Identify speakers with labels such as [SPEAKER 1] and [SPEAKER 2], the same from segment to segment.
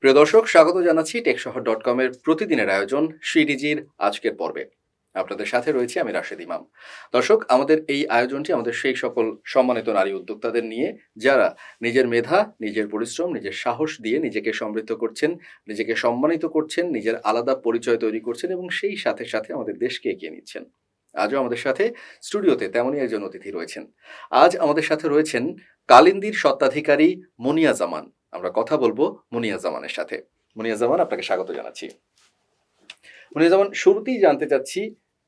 [SPEAKER 1] প্রিয় দর্শক, স্বাগত জানাচ্ছি TechShohor.com এর প্রতিদিনের আয়োজন SheDiGi-র আজকের পর্বে। আপনাদের সাথে রয়েছে আমি রাশেদ ইমাম। দর্শক, আমাদের এই আয়োজনটি আমাদের সেই সকল সম্মানিত নারী উদ্যোক্তাদের নিয়ে যারা নিজের মেধা, নিজের পরিশ্রম, নিজের সাহস দিয়ে নিজেকে সমৃদ্ধ করছেন, নিজেকে সম্মানিত করছেন, নিজের আলাদা পরিচয় তৈরি করছেন এবং সেই সাথে সাথে আমাদের দেশকে এগিয়ে নিচ্ছেন। আজও আমাদের সাথে স্টুডিওতে তেমনই একজন অতিথি রয়েছেন। আজ আমাদের সাথে রয়েছেন কালিন্দির স্বত্বাধিকারী মুনিয়া জামান। আমরা কথা বলবো মুনিয়া জামানের সাথে। মুনিয়া জামান, আপনাকে স্বাগত জানাচ্ছি। মুনিয়া জামান, শুরুতেই জানতে চাচ্ছি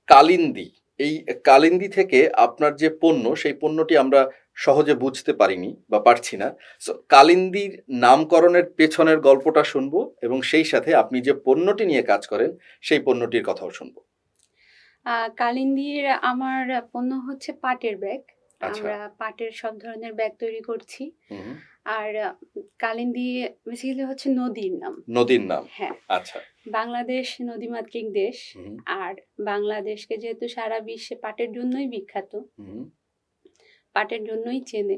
[SPEAKER 1] কালিন্দি, এই কালিন্দি থেকে আপনার যে পণ্য, সেই পণ্যটি আমরা সহজে বুঝতে পারিনি বা পারছি না। সো কালিন্দির নামকরণের পেছনের গল্পটা শুনবো এবং সেই সাথে আপনি যে পণ্যটি নিয়ে কাজ করেন সেই পণ্যটির কথাও শুনবো।
[SPEAKER 2] কালিন্দির আমার পণ্য হচ্ছে পাটের ব্যাগ।
[SPEAKER 1] আচ্ছা।
[SPEAKER 2] আমরা পাটের সব ধরনের ব্যাগ তৈরি করছি।
[SPEAKER 1] হুম।
[SPEAKER 2] আর কালিন্দি বেসিক্যালি হচ্ছে নদীর নাম।
[SPEAKER 1] নদীর নাম।
[SPEAKER 2] হ্যাঁ।
[SPEAKER 1] আচ্ছা।
[SPEAKER 2] বাংলাদেশ নদীমাতৃক দেশ।
[SPEAKER 1] হুম।
[SPEAKER 2] আর বাংলাদেশকে যেহেতু সারা বিশ্বে পাটের জন্যই বিখ্যাত,
[SPEAKER 1] হুম।
[SPEAKER 2] পাটের জন্যই চেনে।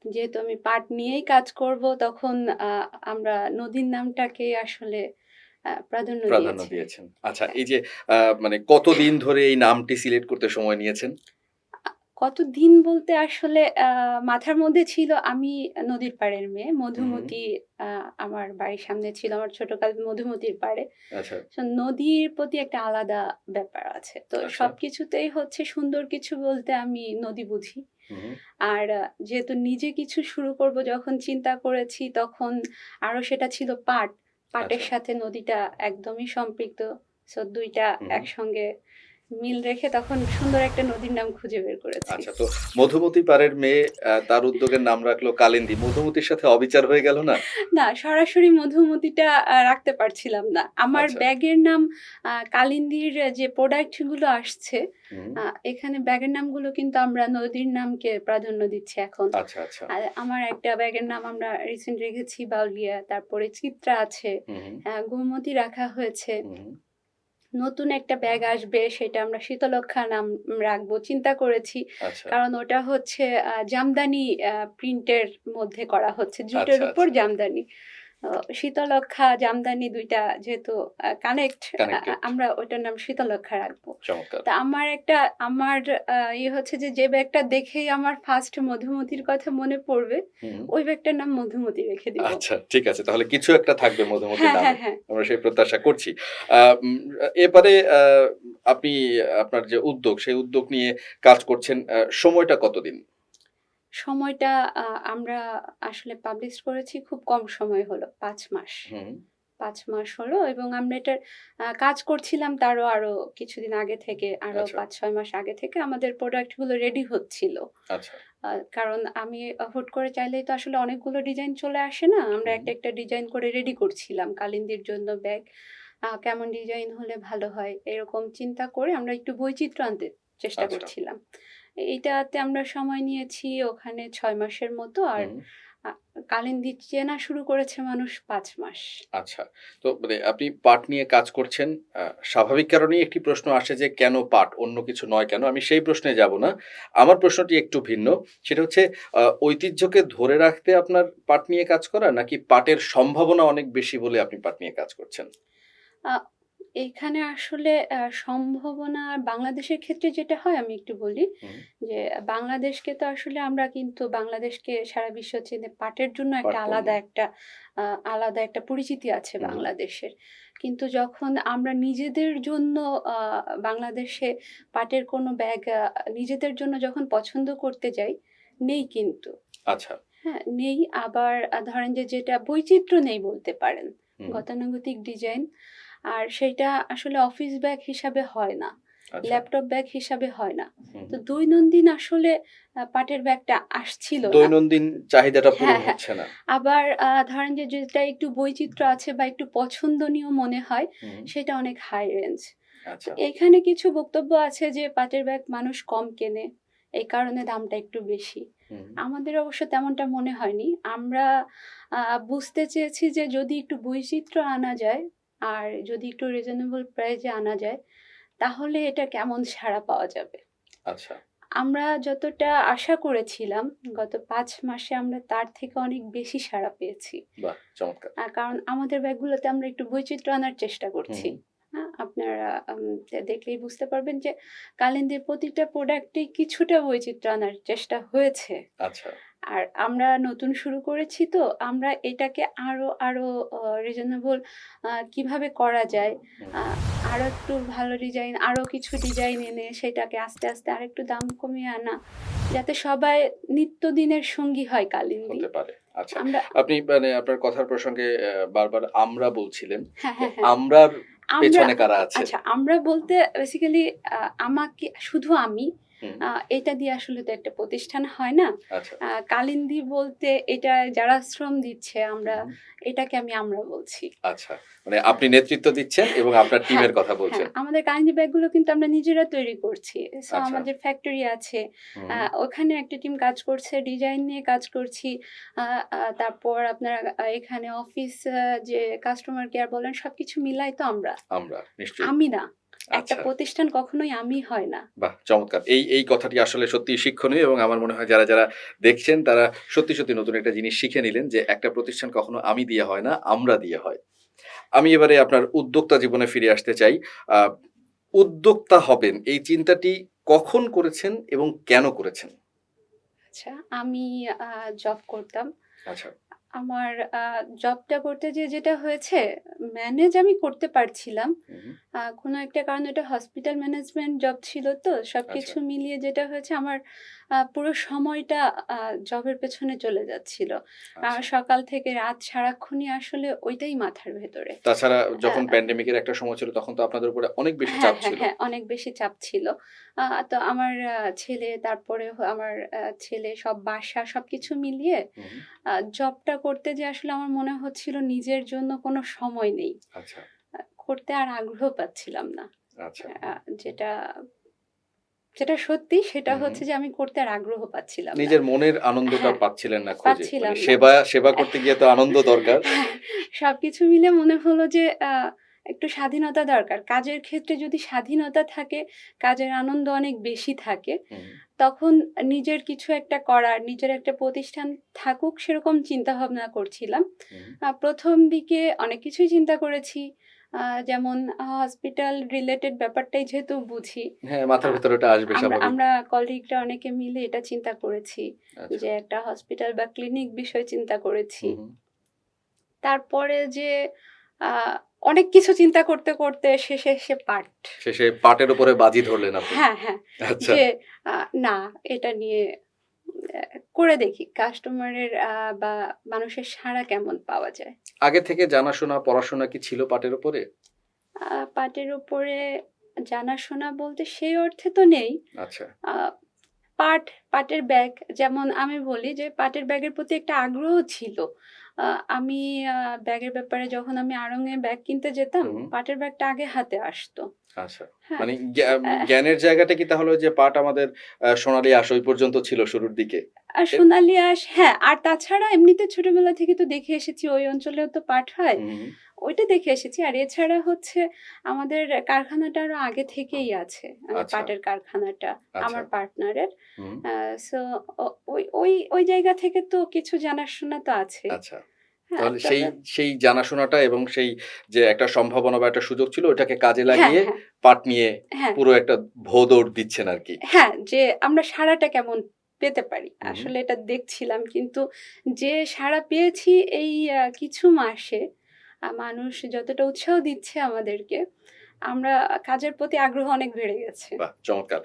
[SPEAKER 2] যেহেতু আমি পাট নিয়েই কাজ করব, তখন আমরা নদীর নামটাকে আসলে প্রাধান্য দিয়েছি।
[SPEAKER 1] দিয়েছেন। আচ্ছা,
[SPEAKER 2] হ্যাঁ।
[SPEAKER 1] এই যে মানে কতদিন ধরে এই নামটি সিলেক্ট করতে সময় নিয়েছেন?
[SPEAKER 2] কতদিন বলতে আসলে মাথার মধ্যে ছিল আমি নদীর পাড়ের মেয়ে।
[SPEAKER 1] হুম।
[SPEAKER 2] মধুমতি আমার বাড়ির সামনে ছিল। আমার ছোটকাল মধুমতির পাড়ে।
[SPEAKER 1] আচ্ছা।
[SPEAKER 2] সো নদীর প্রতি একটা আলাদা ব্যাপার আছে। তো
[SPEAKER 1] আচ্ছা।
[SPEAKER 2] সবকিছুতেই হচ্ছে সুন্দর কিছু বলতে আমি নদী বুঝি।
[SPEAKER 1] হুম।
[SPEAKER 2] আর যেহেতু নিজে কিছু শুরু করব যখন চিন্তা করেছি, তখন আরো সেটা ছিল পাট। পাটের
[SPEAKER 1] আচ্ছা।
[SPEAKER 2] সাথে নদীটা একদমই সম্পৃক্ত। সো ২ টা
[SPEAKER 1] হুম।
[SPEAKER 2] একসঙ্গে মিল রেখে তখন সুন্দর একটা নদীর নাম খুঁজে বের করেছি।
[SPEAKER 1] আচ্ছা, তো মধুমতি পাড়ের মেয়ে তার উদ্যোগের নাম রাখলো কালিন্দী। মধুমতির সাথে অবিচার হয়ে গেল না?
[SPEAKER 2] না, সরাসরি মধুমতিটা রাখতে পারছিলাম না। আমার
[SPEAKER 1] আচ্ছা।
[SPEAKER 2] ব্যাগের নাম কালিন্দির যে প্রোডাক্ট গুলো আসছে,
[SPEAKER 1] হুম।
[SPEAKER 2] এখানে ব্যাগের নামগুলো কিন্তু আমরা নদীর নামকে প্রাধান্য দিচ্ছি এখন।
[SPEAKER 1] আচ্ছা, আচ্ছা।
[SPEAKER 2] আর আমার একটা ব্যাগের নাম আমরা রিসেন্ট রেখেছি বাউলিয়া, তারপরে চিত্রা আছে,
[SPEAKER 1] হুম।
[SPEAKER 2] গোমতী রাখা হয়েছে।
[SPEAKER 1] হুম।
[SPEAKER 2] নতুন একটা ব্যাগ আসবে, সেটা আমরা শীতলক্ষ্যা নাম রাখবো চিন্তা করেছি।
[SPEAKER 1] আচ্ছা।
[SPEAKER 2] কারণ ওটা হচ্ছে জামদানি প্রিন্টের মধ্যে করা হচ্ছে, জুটের
[SPEAKER 1] আচ্ছা,
[SPEAKER 2] উপর
[SPEAKER 1] আচ্ছা।
[SPEAKER 2] জামদানি। শীতলক্ষ্যা জামদানি ২ টা যেহেতু
[SPEAKER 1] কানেক্টেড।
[SPEAKER 2] আমরা ওটার নাম শীতলক্ষ্যা রাখবো।
[SPEAKER 1] চমৎকার।
[SPEAKER 2] তা আমার হচ্ছে যে ব্যাগটা দেখেই আমার ফার্স্ট মধুমতির কথা মনে পড়বে,
[SPEAKER 1] হুম।
[SPEAKER 2] ওই ব্যাগটার নাম মধুমতি রেখে দিব।
[SPEAKER 1] আচ্ছা, ঠিক আছে। তাহলে কিছু একটা থাকবে মধুমতির
[SPEAKER 2] হ্যাঁ,
[SPEAKER 1] নামে।
[SPEAKER 2] হ্যাঁ, হ্যাঁ।
[SPEAKER 1] আমরা সেই প্রত্যাশা করছি। আ উম এবারে আপনি আপনার যে উদ্যোগ, সেই উদ্যোগ নিয়ে কাজ করছেন। সময়টা কতদিন?
[SPEAKER 2] সময়টা আমরা আসলে পাবলিশ করেছি খুব কম সময় হলো, ৫ মাস।
[SPEAKER 1] হুম।
[SPEAKER 2] ৫ মাস হলো এবং আমরা এটার কাজ করছিলাম তারও আরো কিছুদিন আগে থেকে, আরো
[SPEAKER 1] আচ্ছা।
[SPEAKER 2] ৫-৬ মাস আগে থেকে আমাদের প্রোডাক্ট গুলো রেডি হচ্ছিল।
[SPEAKER 1] আচ্ছা।
[SPEAKER 2] কারণ আমি হুট করে চাইলেই তো আসলে অনেকগুলো ডিজাইন চলে আসে না। আমরা
[SPEAKER 1] হুম।
[SPEAKER 2] একটা ডিজাইন করে রেডি করছিলাম কালিন্দির জন্য ব্যাগ। কেমন ডিজাইন হলে ভালো হয়, এরকম চিন্তা করে আমরা একটু বৈচিত্র্য আনতে চেষ্টা
[SPEAKER 1] আচ্ছা।
[SPEAKER 2] করছিলাম। এইটাতে আমরা সময় নিয়েছি ওখানে ৬ মাসের মতো। আর
[SPEAKER 1] হুম।
[SPEAKER 2] আ কালিন্দি চেনা শুরু করেছে মানুষ ৫ মাস।
[SPEAKER 1] আচ্ছা। তো মানে আপনি পাট নিয়ে কাজ করছেন। আ স্বাভাবিক কারণেই একটি প্রশ্ন আসে যে কেন পাট? অন্য কিছু নয় কেন? আমি সেই প্রশ্নে যাব না। আমার প্রশ্নটি একটু ভিন্ন। সেটা হচ্ছে ঐতিহ্যকে ধরে রাখতে আপনার পাট নিয়ে কাজ করা? নাকি পাটের সম্ভাবনা অনেক বেশি বলে আপনি পাট নিয়ে কাজ করছেন?
[SPEAKER 2] আ এইখানে আসলে সম্ভাবনা বাংলাদেশের ক্ষেত্রে যেটা হয় আমি একটু বলি,
[SPEAKER 1] হুম।
[SPEAKER 2] যে বাংলাদেশকে তো আসলে আমরা কিন্তু বাংলাদেশকে সারা বিশ্ব চেনে পাটের জন্য
[SPEAKER 1] পাট
[SPEAKER 2] একটা
[SPEAKER 1] পণ্য।
[SPEAKER 2] আ আলাদা একটা পরিচিতি আছে
[SPEAKER 1] হুম।
[SPEAKER 2] বাংলাদেশের। কিন্তু যখন আমরা নিজেদের জন্য আ বাংলাদেশে পাটের কোনো ব্যাগ নিজেদের জন্য যখন পছন্দ করতে যাই, নেই কিন্তু।
[SPEAKER 1] আচ্ছা।
[SPEAKER 2] হ্যাঁ, নেই। আবার ধরেন যে যেটা বৈচিত্র্য নেই বলতে পারেন।
[SPEAKER 1] হুম।
[SPEAKER 2] গতানুগতিক ডিজাইন। আর সেইটা আসলে অফিস ব্যাগ হিসাবে হয় না।
[SPEAKER 1] আচ্ছা।
[SPEAKER 2] ল্যাপটপ ব্যাগ হিসাবে হয় না।
[SPEAKER 1] হুম।
[SPEAKER 2] তো দৈনন্দিন আসলে পাটের ব্যাগটা আসছিল না।
[SPEAKER 1] দৈনন্দিন চাহিদাটা পূরণ
[SPEAKER 2] হ্যাঁ, হ্যাঁ।
[SPEAKER 1] হচ্ছে না।
[SPEAKER 2] আবার ধরেন যে যেটা একটু বৈচিত্র্য আছে বা একটু পছন্দনীয় মনে হয়,
[SPEAKER 1] হুম।
[SPEAKER 2] সেটা অনেক হাই রেঞ্জ। তো
[SPEAKER 1] আচ্ছা।
[SPEAKER 2] এখানে কিছু বক্তব্য আছে যে পাটের ব্যাগ মানুষ কম কেনে। এই কারণে দামটা একটু বেশি।
[SPEAKER 1] হুম।
[SPEAKER 2] আমাদের অবশ্য তেমনটা মনে হয়নি। আমরা বুঝতে চেয়েছি যে যদি একটু বৈচিত্র্য আনা যায়, আর যদি একটু রিজনেবল প্রাইস এ আনা যায়, তাহলে এটা কেমন সাড়া পাওয়া যাবে।
[SPEAKER 1] আচ্ছা।
[SPEAKER 2] আমরা যতটা আশা করেছিলাম গত ৫ মাসে আমরা তার থেকে অনেক বেশি সাড়া পেয়েছি।
[SPEAKER 1] বাহ! চমৎকার।
[SPEAKER 2] কারণ আমাদের ব্যাগগুলোতে আমরা একটু বৈচিত্র্য আনার চেষ্টা করছি।
[SPEAKER 1] হুম,
[SPEAKER 2] হ্যাঁ? আপনারা দেখলেই বুঝতে পারবেন যে কালিন্দীর প্রতিটা প্রোডাক্টেই কিছুটা বৈচিত্র্য আনার চেষ্টা হয়েছে।
[SPEAKER 1] আচ্ছা।
[SPEAKER 2] আর আমরা নতুন শুরু করেছি তো আমরা এটাকে আরো রিজনেবল কিভাবে করা যায়,
[SPEAKER 1] হুম,
[SPEAKER 2] আ আরো একটু ভালো ডিজাইন, আরো কিছু ডিজাইন এনে সেটাকে আস্তে, আস্তে আরেকটু দাম কমিয়ে আনা, যাতে সবাই নিত্যদিনের সঙ্গী হয় কালিন্দী।
[SPEAKER 1] হতে পারে। আচ্ছা।
[SPEAKER 2] আমরা
[SPEAKER 1] আপনি মানে আপনার কথার প্রসঙ্গে বারবার আমরা বলছিলেন।
[SPEAKER 2] হ্যাঁ,
[SPEAKER 1] তো
[SPEAKER 2] হ্যাঁ, হ্যাঁ।
[SPEAKER 1] আমরার
[SPEAKER 2] আমরা
[SPEAKER 1] পেছনে কারা আছেন?
[SPEAKER 2] আচ্ছা, আমরা বলতে বেসিক্যালি আমাকে শুধু আমি
[SPEAKER 1] হুম,
[SPEAKER 2] এটা দিয়ে আসলে তো একটা প্রতিষ্ঠান হয় না।
[SPEAKER 1] আচ্ছা।
[SPEAKER 2] কালিন্দী বলতে এটা যারা শ্রম দিচ্ছে
[SPEAKER 1] হুম,
[SPEAKER 2] এটাকে আমরা বলছি।
[SPEAKER 1] আচ্ছা। মানে আপনি নেতৃত্ব দিচ্ছেন এবং আপনার
[SPEAKER 2] হ্যাঁ,
[SPEAKER 1] টিমের কথা
[SPEAKER 2] হ্যাঁ,
[SPEAKER 1] বলছেন।
[SPEAKER 2] আমাদের কালিন্দী ব্যাগগুলো কিন্তু আমরা নিজেরা তৈরি করছি। সো
[SPEAKER 1] আচ্ছা।
[SPEAKER 2] আমাদের ফ্যাক্টরি আছে। আ
[SPEAKER 1] হুম,
[SPEAKER 2] ওখানে একটা টিম কাজ করছে, ডিজাইন নিয়ে কাজ করছি। আ আ তারপর আপনার এখানে অফিস যে কাস্টমার কেয়ার বলেন সবকিছু মিলাই তো আমরা।
[SPEAKER 1] আমরা নিশ্চয়ই।
[SPEAKER 2] আমি না। একটা
[SPEAKER 1] আচ্ছা।
[SPEAKER 2] প্রতিষ্ঠান কখনোই আমি হয় না।
[SPEAKER 1] বাহ! চমৎকার। এই কথাটি আসলে সত্যিই শিক্ষণীয় এবং আমার মনে হয় যারা দেখছেন তারা সত্যি নতুন একটা জিনিস শিখে নিলেন যে একটা প্রতিষ্ঠান কখনো আমি দিয়ে হয় না, আমরা দিয়ে হয়। আমি এবারে আপনার উদ্যোক্তা জীবনে ফিরে আসতে চাই। আ উদ্যোক্তা হবেন এই চিন্তাটি কখন করেছেন এবং কেন করেছেন?
[SPEAKER 2] আচ্ছা, আমি আ জব করতাম।
[SPEAKER 1] আচ্ছা।
[SPEAKER 2] আমার জবটা করতে যেয়ে যেটা হয়েছে, ম্যানেজ আমি করতে পারছিলাম।
[SPEAKER 1] হু, হু।
[SPEAKER 2] কোনো একটা কারণে এটা হসপিটাল ম্যানেজমেন্ট জব ছিল তো,
[SPEAKER 1] আচ্ছা,
[SPEAKER 2] সবকিছু মিলিয়ে যেটা হয়েছে আমার পুরো সময়টা আ জবের পেছনে চলে যাচ্ছিল।
[SPEAKER 1] আচ্ছা।
[SPEAKER 2] সকাল থেকে রাত সারাক্ষণই আসলে ওইটাই মাথার ভেতরে।
[SPEAKER 1] তাছাড়া
[SPEAKER 2] আ
[SPEAKER 1] যখন প্যান্ডেমিক এর একটা সময় ছিল তখন তো আপনাদের উপরে অনেক বেশি
[SPEAKER 2] হ্যাঁ,
[SPEAKER 1] চাপ
[SPEAKER 2] হ্যাঁ,
[SPEAKER 1] ছিল।
[SPEAKER 2] হ্যাঁ, অনেক বেশি চাপ ছিল। তো আমার ছেলে তারপরে আমার ছেলে সব বাসা সবকিছু মিলিয়ে
[SPEAKER 1] হু, হু।
[SPEAKER 2] জবটা করতে যেয়ে আসলে আমার মনে হচ্ছিল নিজের জন্য কোনো সময় নেই।
[SPEAKER 1] আচ্ছা,
[SPEAKER 2] করতে আর আগ্রহ পাচ্ছিলাম না।
[SPEAKER 1] আচ্ছা।
[SPEAKER 2] আ যেটা যেটা সত্যি সেটা
[SPEAKER 1] হু, হু।
[SPEAKER 2] হচ্ছে যে আমি করতে আর আগ্রহ পাচ্ছিলাম না।
[SPEAKER 1] নিজের মনের আনন্দটা
[SPEAKER 2] হ্যাঁ,
[SPEAKER 1] পাচ্ছিলেন না খুঁজে। মানে
[SPEAKER 2] পাচ্ছিলাম না।
[SPEAKER 1] সেবা করতে গিয়ে তো আনন্দ দরকার।
[SPEAKER 2] হ্যাঁ, সবকিছু মিলে মনে হলো যে একটু স্বাধীনতা দরকার। কাজের ক্ষেত্রে যদি স্বাধীনতা থাকে, কাজের আনন্দ অনেক বেশি থাকে,
[SPEAKER 1] হুম,
[SPEAKER 2] তখন নিজের কিছু একটা করার, নিজের একটা প্রতিষ্ঠান থাকুক সেরকম চিন্তাভাবনা করছিলাম।
[SPEAKER 1] হুম।
[SPEAKER 2] ১ম দিকে অনেক কিছুই চিন্তা করেছি। আ যেমন হসপিটাল রিলেটেড ব্যাপারটাই যেহেতু বুঝি,
[SPEAKER 1] হ্যাঁ,
[SPEAKER 2] আ
[SPEAKER 1] মাথার ভেতরে ওটা আসবে
[SPEAKER 2] আমরা
[SPEAKER 1] স্বাভাবিক।
[SPEAKER 2] আমরা কলিগরা অনেকে মিলে এটা চিন্তা করেছি
[SPEAKER 1] আচ্ছা।
[SPEAKER 2] যে একটা হসপিটাল বা ক্লিনিক বিষয়ে চিন্তা করেছি।
[SPEAKER 1] হুম, হুম।
[SPEAKER 2] তারপরে যে আ অনেক কিছু চিন্তা করতে শেষে এসে পাট।
[SPEAKER 1] শেষে পাটের উপরে বাজি ধরলেন আপনি।
[SPEAKER 2] হ্যাঁ, হ্যাঁ।
[SPEAKER 1] আচ্ছা।
[SPEAKER 2] যে আ না এটা নিয়ে অ্যা করে দেখি কাস্টমারের বা মানুষের সাড়া কেমন পাওয়া যায়।
[SPEAKER 1] আগে থেকে জানাশোনা, পড়াশোনা কি ছিল পাটের উপরে?
[SPEAKER 2] পাটের উপরে জানাশোনা বলতে সেই অর্থে তো নেই।
[SPEAKER 1] আচ্ছা।
[SPEAKER 2] আ পাট, পাটের ব্যাগ যেমন আমি বলি যে পাটের ব্যাগের প্রতি একটা আগ্রহ ছিল। আ আমি ব্যাগের ব্যাপারে যখন আমি আড়ং-এ ব্যাগ কিনতে যেতাম,
[SPEAKER 1] হুম,
[SPEAKER 2] পাটের ব্যাগটা আগে হাতে আসতো।
[SPEAKER 1] আচ্ছা।
[SPEAKER 2] হ্যাঁ?
[SPEAKER 1] মানে
[SPEAKER 2] অ্যা
[SPEAKER 1] জ্ঞানের জায়গাটা কি তাহলে ওই যে পাট আমাদের সোনালী আঁশ ওই পর্যন্ত ছিল শুরুর দিকে? এর
[SPEAKER 2] সোনালি আঁশ হ্যাঁ, আর তাছাড়া এমনিতে ছোটবেলা থেকে তো দেখে এসেছি ওই অঞ্চলেও তো পাট হয়।
[SPEAKER 1] হুম, হুম।
[SPEAKER 2] ওইটা দেখে এসেছি। আর এছাড়া হচ্ছে আমাদের কারখানাটা আরো আগে থেকেই আছে। মানে
[SPEAKER 1] আচ্ছা,
[SPEAKER 2] পাটের কারখানাটা
[SPEAKER 1] আচ্ছা।
[SPEAKER 2] আমার পার্টনারের।
[SPEAKER 1] হুম,
[SPEAKER 2] আ সো ওই জায়গা থেকে তো কিছু জানাশোনা তো আছেই।
[SPEAKER 1] আচ্ছা।
[SPEAKER 2] হ্যাঁ,
[SPEAKER 1] তাহলে সেই
[SPEAKER 2] তবে
[SPEAKER 1] সেই জানাশোনাটা এবং সেই যে একটা সম্ভাবনা বা একটা সুযোগ ছিল ওটাকে কাজে
[SPEAKER 2] হ্যাঁ,
[SPEAKER 1] লাগিয়ে
[SPEAKER 2] হ্যাঁ,
[SPEAKER 1] পাট নিয়ে
[SPEAKER 2] হ্যাঁ,
[SPEAKER 1] পুরো একটা ভোঁদৌড় দিচ্ছেন আরকি।
[SPEAKER 2] হ্যাঁ, যে আমরা সাড়াটা কেমন পেতে পারি।
[SPEAKER 1] হুম, হুম।
[SPEAKER 2] আসলে এটা দেখছিলাম। কিন্তু যে সাড়া পেয়েছি এই কিছু মাসে মানুষ যতটা উৎসাহ দিচ্ছে আমাদেরকে, আমরা কাজের প্রতি আগ্রহ অনেক বেড়ে গেছে।
[SPEAKER 1] বাহ! চমৎকার।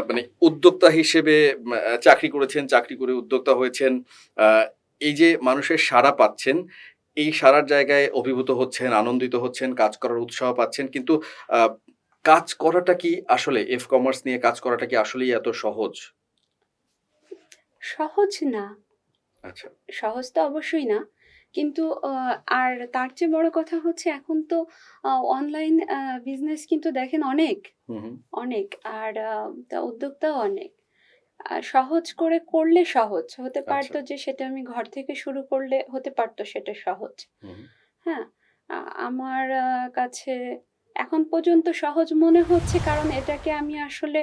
[SPEAKER 1] মানে উদ্যোক্তা হিসেবে চাকরি করেছেন, চাকরি করে উদ্যোক্তা হয়েছেন। আ এই যে মানুষের সাড়া পাচ্ছেন, এই সাড়ার জায়গায় অভিভূত হচ্ছেন, আনন্দিত হচ্ছেন, কাজ করার উৎসাহ পাচ্ছেন। কিন্তু আ কাজ করাটা কি আসলে কমার্স নিয়ে কাজ করাটা কি আসলেই এত সহজ?
[SPEAKER 2] সহজ না।
[SPEAKER 1] আচ্ছা।
[SPEAKER 2] সহজ তো অবশ্যই না। কিন্তু আর তার চেয়ে বড় কথা হচ্ছে এখন তো অনলাইন বিজনেস কিন্তু দেখেন অনেক,
[SPEAKER 1] হুম, হুম।
[SPEAKER 2] অনেক। আর তা উদ্যোক্তাও অনেক। সহজ করে করলে সহজ। হতে
[SPEAKER 1] আচ্ছা।
[SPEAKER 2] পারত যে সেটা আমি ঘর থেকে শুরু করলে হতে পারত সেটা সহজ।
[SPEAKER 1] হুম, হুম।
[SPEAKER 2] হ্যাঁ? আ আমার কাছে এখন পর্যন্ত সহজ মনে হচ্ছে, কারণ এটাকে আমি আসলে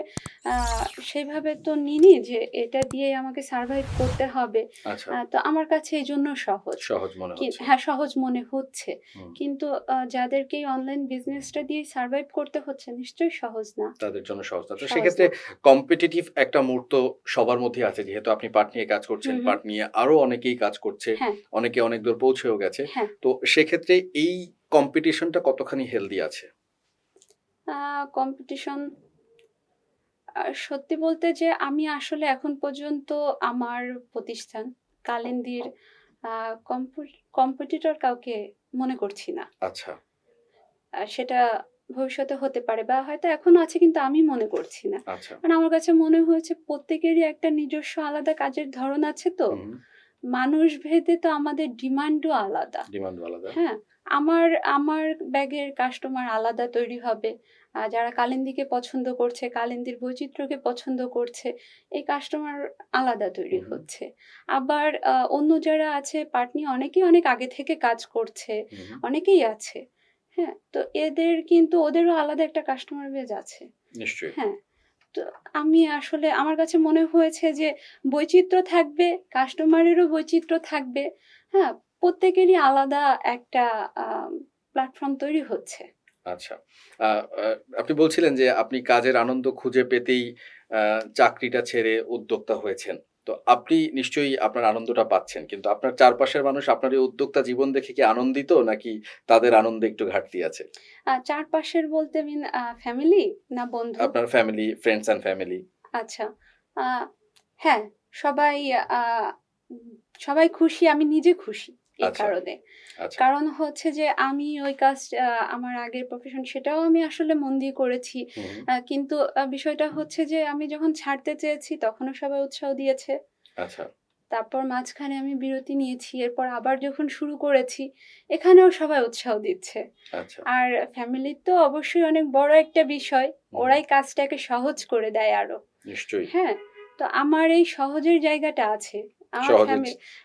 [SPEAKER 2] সেইভাবে তো নিইনি যে এটা দিয়ে আমাকে সার্ভাইভ করতে হবে।
[SPEAKER 1] আচ্ছা,
[SPEAKER 2] তো আমার কাছে এই জন্য সহজ।
[SPEAKER 1] সহজ মনে হচ্ছে।
[SPEAKER 2] হ্যাঁ, সহজ মনে হচ্ছে।
[SPEAKER 1] হুম,
[SPEAKER 2] কিন্তু যাদেরকে এই অনলাইন বিজনেসটা দিয়ে সার্ভাইভ করতে হচ্ছে, নিশ্চয়ই সহজ না।
[SPEAKER 1] তাদের জন্য সহজ না। তো
[SPEAKER 2] সহজ
[SPEAKER 1] সেক্ষেত্রে
[SPEAKER 2] না।
[SPEAKER 1] কম্পিটিটিভ একটা মুড তো সবার মধ্যেই আছে। যেহেতু আপনি পাট নিয়ে কাজ করছেন,
[SPEAKER 2] হুম, হুম।
[SPEAKER 1] পাট নিয়ে আরো অনেকেই কাজ করছে।
[SPEAKER 2] হ্যাঁ,
[SPEAKER 1] অনেকে অনেক দূর পৌঁছেও গেছে।
[SPEAKER 2] হ্যাঁ।
[SPEAKER 1] তো সেক্ষেত্রে এই কম্পিটিশনটা কতখানি হেলদি আছে?
[SPEAKER 2] কম্পিটিশন, সত্যি বলতে যে আমি আসলে এখন পর্যন্ত আমার প্রতিষ্ঠান কালিন্দীর আ কম্পিটিটর কাউকে মনে করছি না।
[SPEAKER 1] আচ্ছা,
[SPEAKER 2] সেটা ভবিষ্যতে হতে পারে বা হয়তো এখনো আছে, কিন্তু আমি মনে করছি না।
[SPEAKER 1] আচ্ছা।
[SPEAKER 2] কারণ আমার কাছে মনে হয়েছে প্রত্যেকেরই একটা নিজস্ব আলাদা কাজের ধরন আছে তো।
[SPEAKER 1] হুম,
[SPEAKER 2] মানুষ ভেদে তো আমাদের ডিমান্ডও আলাদা।
[SPEAKER 1] ডিমান্ডও আলাদা।
[SPEAKER 2] হ্যাঁ, আমার আমার ব্যাগের কাস্টমার আলাদা তৈরি হবে। যারা কালিন্দীকে পছন্দ করছে, কালিন্দীর বৈচিত্র্যকে পছন্দ করছে, এই কাস্টমার আলাদা তৈরি
[SPEAKER 1] হুম,
[SPEAKER 2] হচ্ছে। আবার অন্য যারা আছে পাট নিয়ে অনেকেই অনেক আগে থেকে কাজ করছে,
[SPEAKER 1] হুম,
[SPEAKER 2] অনেকেই আছে। হ্যাঁ? তো এদের কিন্তু ওদেরও আলাদা একটা কাস্টমার বেজ আছে।
[SPEAKER 1] নিশ্চয়ই।
[SPEAKER 2] হ্যাঁ? তো আমি আসলে আমার কাছে মনে হয়েছে যে বৈচিত্র্য থাকবে, কাস্টমারেরও বৈচিত্র্য থাকবে। হ্যাঁ? প্রত্যেকেরই আলাদা একটা প্ল্যাটফর্ম তৈরি হচ্ছে।
[SPEAKER 1] আচ্ছা। আ আ আপনি বলছিলেন যে আপনি কাজের আনন্দ খুঁজে পেতেই আ চাকরিটা ছেড়ে উদ্যোক্তা হয়েছেন। তো আপনি নিশ্চয়ই আপনার আনন্দটা পাচ্ছেন। কিন্তু আপনার চারপাশের মানুষ আপনার এই উদ্যোক্তা জীবন দেখে কি আনন্দিত? নাকি তাদের আনন্দে একটু ঘাটতি আছে?
[SPEAKER 2] চারপাশের বলতে ফ্যামিলি না বন্ধু?
[SPEAKER 1] আপনার ফ্যামিলি, ফ্রেন্ডস অ্যান্ড ফ্যামিলি।
[SPEAKER 2] আচ্ছা। আ হ্যাঁ, সবাই আ উম সবাই খুশি, আমি নিজে খুশি এই
[SPEAKER 1] আচ্ছা,
[SPEAKER 2] কারণে।
[SPEAKER 1] আচ্ছা।
[SPEAKER 2] কারণ হচ্ছে যে আমি ওই কাজটা, আমার আগের প্রফেশন সেটাও আমি আসলে মন দিয়ে করেছি।
[SPEAKER 1] হুম,
[SPEAKER 2] কিন্তু বিষয়টা হচ্ছে যে আমি যখন ছাড়তে চেয়েছি তখনও সবাই উৎসাহ দিয়েছে।
[SPEAKER 1] আচ্ছা,
[SPEAKER 2] তারপর মাঝখানে আমি বিরতি নিয়েছি। এরপর আবার যখন শুরু করেছি, এখানেও সবাই উৎসাহ দিচ্ছে।
[SPEAKER 1] আচ্ছা।
[SPEAKER 2] আর ফ্যামিলির তো অবশ্যই অনেক বড় একটা বিষয়।
[SPEAKER 1] হুম,
[SPEAKER 2] ওরাই কাজটাকে সহজ করে দেয় আরো।
[SPEAKER 1] নিশ্চয়ই।
[SPEAKER 2] হ্যাঁ? তো আমার এই সহজের জায়গাটা আছে। আমার
[SPEAKER 1] সহজে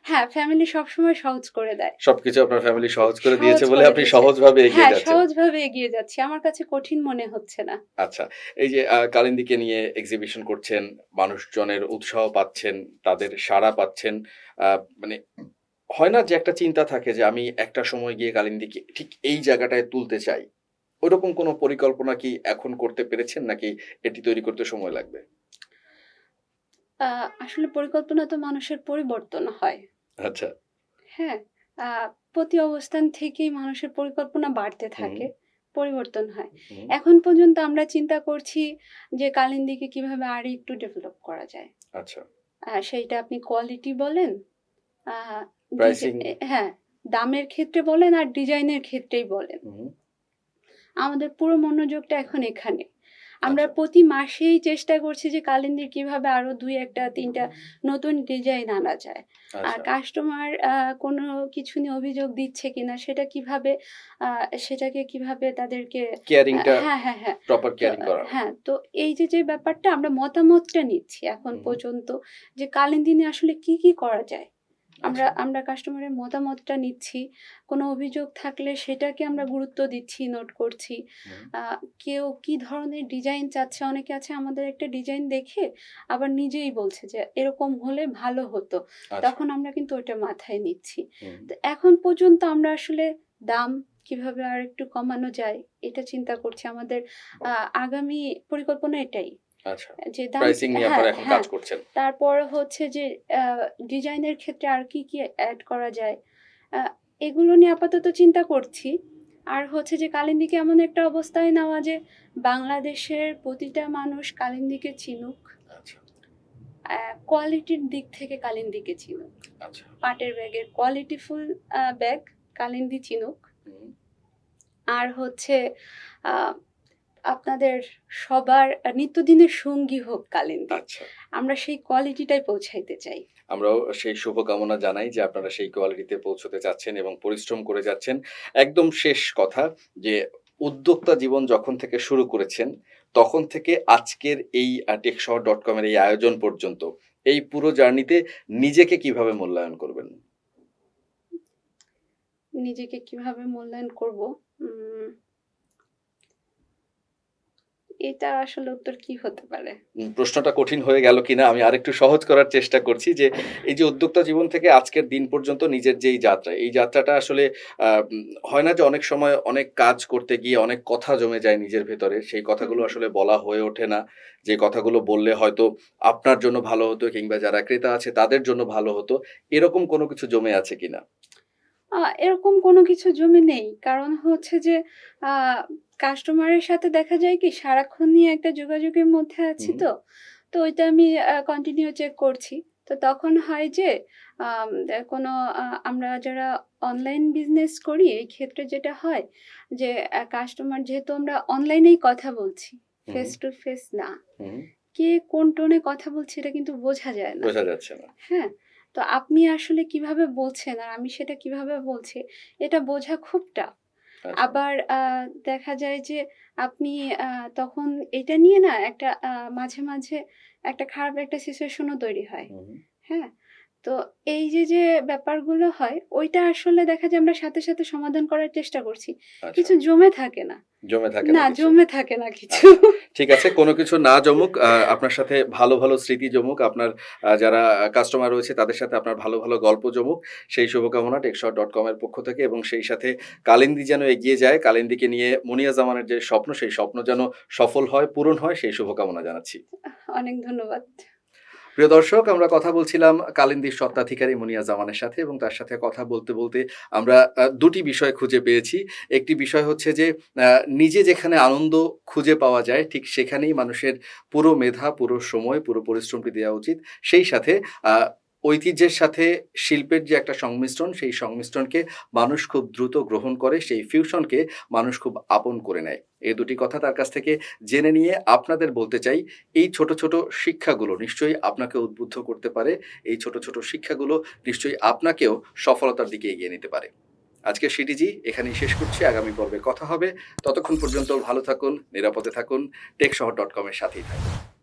[SPEAKER 2] হ্যাঁ, ফ্যামিলি সবসময় সহজ করে দেয়।
[SPEAKER 1] সবকিছু আপনার ফ্যামিলি সহজ করে দিয়েছে
[SPEAKER 2] সহজ
[SPEAKER 1] বলে
[SPEAKER 2] করে
[SPEAKER 1] আপনি
[SPEAKER 2] দিয়েছে।
[SPEAKER 1] সহজভাবে এগিয়ে
[SPEAKER 2] হ্যাঁ,
[SPEAKER 1] যাচ্ছেন।
[SPEAKER 2] সহজভাবে এগিয়ে যাচ্ছি। আমার কাছে কঠিন মনে হচ্ছে না।
[SPEAKER 1] আচ্ছা। এই যে কালিন্দীকে নিয়ে এক্সিবিশন করছেন, মানুষজনের উৎসাহ পাচ্ছেন, তাদের সাড়া পাচ্ছেন। আ মানে হয় না যে একটা চিন্তা থাকে যে আমি একটা সময় গিয়ে কালিন্দীকে ঠিক এই জায়গাটায় তুলতে চাই। ওইরকম কোনো পরিকল্পনা কি এখন করতে পেরেছেন নাকি এটি তৈরি করতে সময় লাগবে?
[SPEAKER 2] আ আসলে পরিকল্পনা তো মানুষের পরিবর্তন হয়।
[SPEAKER 1] আচ্ছা।
[SPEAKER 2] হ্যাঁ? আ প্রতি অবস্থান থেকেই মানুষের পরিকল্পনা বাড়তে
[SPEAKER 1] হুম,
[SPEAKER 2] থাকে, পরিবর্তন হয়।
[SPEAKER 1] হুম।
[SPEAKER 2] এখন পর্যন্ত আমরা চিন্তা করছি যে কালিন্দীকে কিভাবে আরেকটু ডেভেলপ করা যায়।
[SPEAKER 1] আচ্ছা।
[SPEAKER 2] সেইটা আপনি কোয়ালিটি বলেন, আ
[SPEAKER 1] প্রাইসিং
[SPEAKER 2] হ্যাঁ, দামের ক্ষেত্রে বলেন আর ডিজাইনের ক্ষেত্রেই বলেন।
[SPEAKER 1] হুম,
[SPEAKER 2] আমাদের পুরো মনোযোগটা এখন এখানে। আমরা
[SPEAKER 1] আচ্ছা,
[SPEAKER 2] প্রতি মাসেই চেষ্টা করছি যে কালিন্দির কিভাবে আরো ২ ১ টা ৩ টা নতুন ডিজাইন আনা যায়। আর
[SPEAKER 1] আচ্ছা।
[SPEAKER 2] কাস্টমার কোনো কিছু নিয়ে অভিযোগ দিচ্ছে কিনা আ সেটাকে কিভাবে তাদেরকে
[SPEAKER 1] কেয়ারিং টা
[SPEAKER 2] হ্যাঁ, হ্যাঁ, হ্যাঁ।
[SPEAKER 1] প্রপার
[SPEAKER 2] তো
[SPEAKER 1] কেয়ারিং করা।
[SPEAKER 2] হ্যাঁ, তো এই যে ব্যাপারটা আমরা মতামতটা নিচ্ছি এখন
[SPEAKER 1] হুম,
[SPEAKER 2] পর্যন্ত, যে কালিন্দী নিয়ে আসলে কি করা যায়? আমরা
[SPEAKER 1] আচ্ছা।
[SPEAKER 2] আমরা কাস্টমারের মতামতটা নিচ্ছি। কোনো অভিযোগ থাকলে সেটাকে আমরা গুরুত্ব দিচ্ছি, নোট করছি।
[SPEAKER 1] হুম,
[SPEAKER 2] আ কেউ কি ধরনের ডিজাইন চাচ্ছে, অনেকে আছে আমাদের একটা ডিজাইন দেখে আবার নিজেই বলছে যে এরকম হলে ভালো হতো।
[SPEAKER 1] আচ্ছা।
[SPEAKER 2] তখন আমরা কিন্তু ওটা মাথায় নিচ্ছি।
[SPEAKER 1] হুম,
[SPEAKER 2] তো এখন পর্যন্ত আমরা আসলে দাম কিভাবে আরেকটু কমানো যায় এটা চিন্তা করছি। আমাদের আ আগামী পরিকল্পনা এটাই।
[SPEAKER 1] আচ্ছা।
[SPEAKER 2] যে দাম
[SPEAKER 1] প্রাইসিং নিয়ে
[SPEAKER 2] হ্যাঁ,
[SPEAKER 1] আপনারা এখন কাজ
[SPEAKER 2] হ্যাঁ।
[SPEAKER 1] করছেন।
[SPEAKER 2] তারপর হচ্ছে যে আ ডিজাইনের ক্ষেত্রে আর কি এড করা যায়। আ এগুলো নিয়ে আপাতত চিন্তা করছি। আর হচ্ছে যে কালিন্দীকে এমন একটা অবস্থায় নেওয়া যে বাংলাদেশের প্রতিটা মানুষ কালিন্দীকে চিনুক।
[SPEAKER 1] আচ্ছা,
[SPEAKER 2] কোয়ালিটির দিক থেকে কালিন্দীকে চিনুক।
[SPEAKER 1] আচ্ছা।
[SPEAKER 2] পাটের ব্যাগের কোয়ালিটিফুল ব্যাগ কালিন্দী চিনুক।
[SPEAKER 1] হুম,
[SPEAKER 2] আর হচ্ছে আ আপনাদের সবার নিত্যদিনের সঙ্গী হোক কালিন্দী।
[SPEAKER 1] আচ্ছা।
[SPEAKER 2] আমরা সেই কোয়ালিটিটাই পৌঁছাইতে চাই।
[SPEAKER 1] আমরাও সেই শুভকামনা জানাই যে আপনারা সেই কোয়ালিটিতে পৌঁছতে চাচ্ছেন এবং পরিশ্রম করে যাচ্ছেন। একদম শেষ কথা যে উদ্যোক্তা জীবন যখন থেকে শুরু করেছেন, তখন থেকে আজকের এই techshahor.com এর এই আয়োজন পর্যন্ত, এই পুরো জার্নিতে নিজেকে কিভাবে মূল্যায়ন করবেন?
[SPEAKER 2] নিজেকে কিভাবে মূল্যায়ন করব? উম এটা আসলে উত্তর কি হতে পারে?
[SPEAKER 1] প্রশ্নটা কঠিন হয়ে গেল কিনা আমি আরেকটু সহজ করার চেষ্টা করছি যে এই যে উদ্যোক্তা জীবন থেকে আজকের দিন পর্যন্ত নিজের যেই যাত্রা, এই যাত্রাটা আসলে হয় না যে অনেক সময় অনেক কাজ করতে গিয়ে অনেক কথা জমে যায় নিজের ভেতরে। সেই
[SPEAKER 2] হুম,
[SPEAKER 1] কথাগুলো
[SPEAKER 2] হুম।
[SPEAKER 1] আসলে বলা হয়ে ওঠে না। যে কথাগুলো বললে হয়তো আপনার জন্য ভালো হতো কিংবা যারা ক্রেতা আছে তাদের জন্য ভালো হতো। এরকম কোনো কিছু জমে আছে কিনা?
[SPEAKER 2] এরকম কোনো কিছু জমে নেই। কারণ হচ্ছে যে আ কাস্টমারের সাথে দেখা যায় কি সারাক্ষণই একটা যোগাযোগের মধ্যে আছি
[SPEAKER 1] হুম,
[SPEAKER 2] তো। তো ওইটা আমি কন্টিনিউ চেক করছি। তো তখন হয় যে আম দে কোনো আমরা যারা অনলাইন বিজনেস করি এই ক্ষেত্রে যেটা হয় যে কাস্টমার যেহেতু আমরা অনলাইনেই কথা বলছি,
[SPEAKER 1] হুম,
[SPEAKER 2] ফেস টু ফেস না।
[SPEAKER 1] হুম,
[SPEAKER 2] কে কোন টোনে কথা বলছে এটা কিন্তু বোঝা যায় না।
[SPEAKER 1] বোঝা যাচ্ছে না।
[SPEAKER 2] হ্যাঁ? তো আপনি আসলে কিভাবে বলছেন আর আমি সেটা কিভাবে বলছি, এটা বোঝা খুব টাফ।
[SPEAKER 1] আচ্ছা।
[SPEAKER 2] আবার দেখা যায় যে আপনি আ তখন এটা নিয়ে না একটা মাঝে, মাঝে একটা খারাপ একটা সিচুয়েশন ও তৈরি হয়।
[SPEAKER 1] হুম,
[SPEAKER 2] হ্যাঁ? তো এই যে ব্যাপারগুলো হয়, ওইটা আসলে দেখা যায় আমরা সাথে, সাথে সমাধান করার চেষ্টা করছি।
[SPEAKER 1] আচ্ছা।
[SPEAKER 2] কিছু জমে থাকে না।
[SPEAKER 1] জমে থাকে না
[SPEAKER 2] না,
[SPEAKER 1] কিছু।
[SPEAKER 2] জমে থাকে না কিছু।
[SPEAKER 1] আচ্ছা। ঠিক আছে। কোন কিছু না জমুক, আপনার সাথে ভালো, ভালো স্মৃতি জমুক। আপনার যারা কাস্টমার রয়েছে তাদের সাথে আপনার ভালো, ভালো গল্প জমুক। সেই শুভকামনা টেকশহর.com এর পক্ষ থেকে এবং সেই সাথে কালিন্দী যেন এগিয়ে যায়। কালিন্দীকে নিয়ে মুনিয়া জামানের যে স্বপ্ন, সেই স্বপ্ন যেন সফল হয়, পূরণ হয় সেই শুভকামনা জানাচ্ছি।
[SPEAKER 2] অনেক ধন্যবাদ।
[SPEAKER 1] প্রিয় দর্শক, আমরা কথা বলছিলাম কালিন্দীর স্বত্বাধিকারী মুনিয়া জামানের সাথে এবং তার সাথে কথা বলতে, বলতে আমরা ২ টি বিষয় খুঁজে পেয়েছি। একটি বিষয় হচ্ছে যে আ নিজে যেখানে আনন্দ খুঁজে পাওয়া যায় ঠিক সেখানেই মানুষের পুরো মেধা, পুরো সময়, পুরো পরিশ্রমটি দেওয়া উচিত। সেই সাথে আ ঐতিহ্যের সাথে শিল্পের যে একটা সংমিশ্রণ, সেই সংমিশ্রণকে মানুষ খুব দ্রুত গ্রহণ করে, সেই ফিউশনকে মানুষ খুব আপন করে নেয়। এই ২ টি কথা তার কাছ থেকে জেনে নিয়ে আপনাদের বলতে চাই এই ছোট, ছোট শিক্ষাগুলো নিশ্চয়ই আপনাকে উদ্বুদ্ধ করতে পারে। এই ছোট, ছোট শিক্ষাগুলো নিশ্চয়ই আপনাকেও সফলতার দিকে এগিয়ে নিতে পারে। আজকে সিটিজি এখানেই শেষ করছি। আগামী পর্বে কথা হবে। ততক্ষণ পর্যন্ত ভালো থাকুন, নিরাপদে থাকুন। টেকশহর.com এর সাথেই থাকুন।